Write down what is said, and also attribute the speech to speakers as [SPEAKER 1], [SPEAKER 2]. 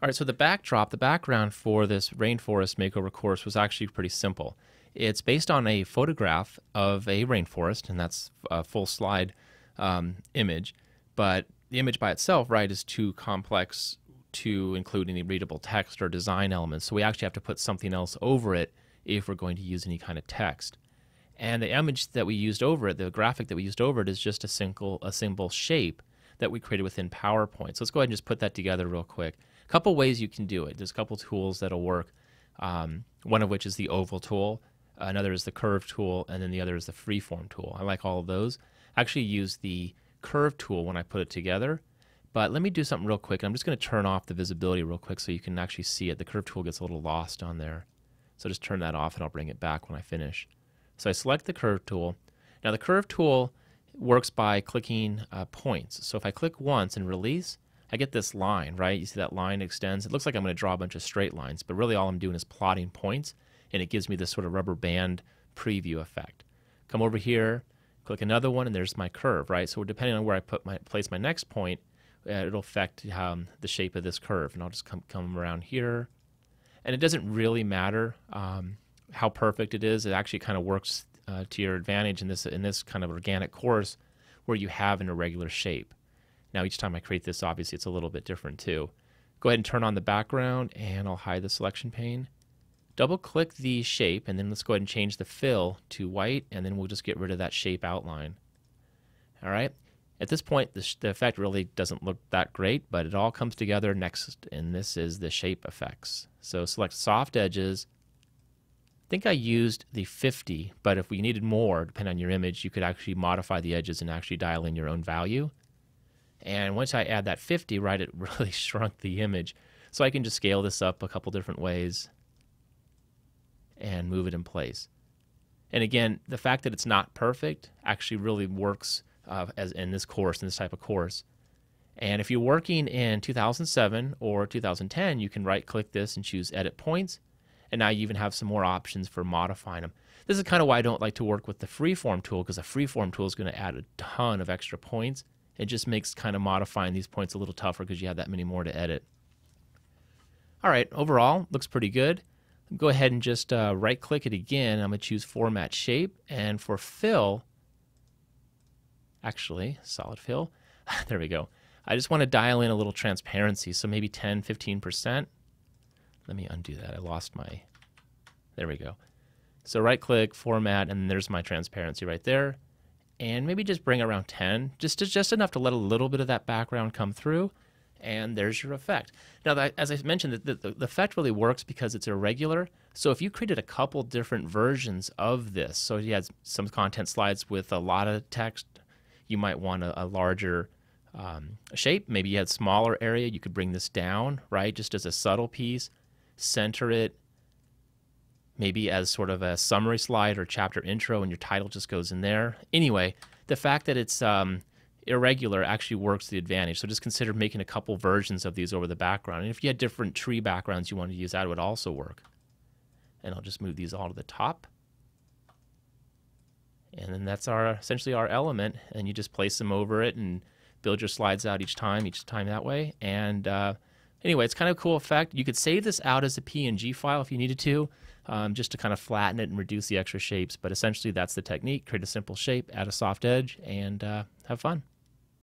[SPEAKER 1] All right, so the background for this rainforest makeover course was actually pretty simple. It's based on a photograph of a rainforest, and that's a full slide image. But the image by itself, right, is too complex to include any readable text or design elements. So we actually have to put something else over it if we're going to use any kind of text. And the image that we used over it, the graphic that we used over it, is just a simple shape that we created within PowerPoint. So let's go ahead and just put that together real quick. A couple ways you can do it. There's a couple tools that'll work. One of which is the oval tool, another is the curve tool, and then the other is the freeform tool. I like all of those. I actually use the curve tool when I put it together, but let me do something real quick. I'm just going to turn off the visibility real quick so you can actually see it. The curve tool gets a little lost on there. So just turn that off and I'll bring it back when I finish. So I select the curve tool. Now the curve tool works by clicking points. So if I click once and release, I get this line, right? You see that line extends. It looks like I'm going to draw a bunch of straight lines, but really all I'm doing is plotting points, and it gives me this sort of rubber band preview effect. Come over here, click another one, and there's my curve, right? So depending on where I place my next point, it'll affect the shape of this curve. And I'll just come around here. And it doesn't really matter how perfect it is. It actually kind of works to your advantage in this kind of organic course where you have an irregular shape. Now each time I create this, obviously it's a little bit different too. Go ahead and turn on the background, and I'll hide the selection pane. Double click the shape, and then let's go ahead and change the fill to white, and then we'll just get rid of that shape outline. All right. At this point, the effect really doesn't look that great, but it all comes together next, and this is the shape effects. So select soft edges. I think I used the 50, but if we needed more, depending on your image, you could actually modify the edges and actually dial in your own value. And once I add that 50, right, it really shrunk the image. So I can just scale this up a couple different ways and move it in place. And again, the fact that it's not perfect actually really works as in this course, in this type of course. And if you're working in 2007 or 2010, you can right-click this and choose Edit Points. And now you even have some more options for modifying them. This is kind of why I don't like to work with the freeform tool, because the freeform tool is going to add a ton of extra points. It just makes kind of modifying these points a little tougher because you have that many more to edit. All right, overall, looks pretty good. Go ahead and just right-click it again. I'm going to choose Format Shape, and for fill, actually, solid fill, there we go. I just want to dial in a little transparency, so maybe 10, 15%. Let me undo that. I lost my, there we go. So right-click, Format, and there's my transparency right there. And maybe just bring around 10, just enough to let a little bit of that background come through, and there's your effect. Now, as I mentioned, the effect really works because it's irregular. So if you created a couple different versions of this, so you had some content slides with a lot of text, you might want a larger shape. Maybe you had smaller area, you could bring this down, right, just as a subtle piece, center it, maybe as sort of a summary slide or chapter intro, and your title just goes in there. Anyway, the fact that it's irregular actually works to the advantage. So just consider making a couple versions of these over the background. And if you had different tree backgrounds you wanted to use, that would also work. And I'll just move these all to the top. And then that's essentially our element, and you just place them over it and build your slides out each time that way. And anyway, it's kind of a cool effect. You could save this out as a PNG file if you needed to, just to kind of flatten it and reduce the extra shapes. But essentially, that's the technique. Create a simple shape, add a soft edge, and have fun.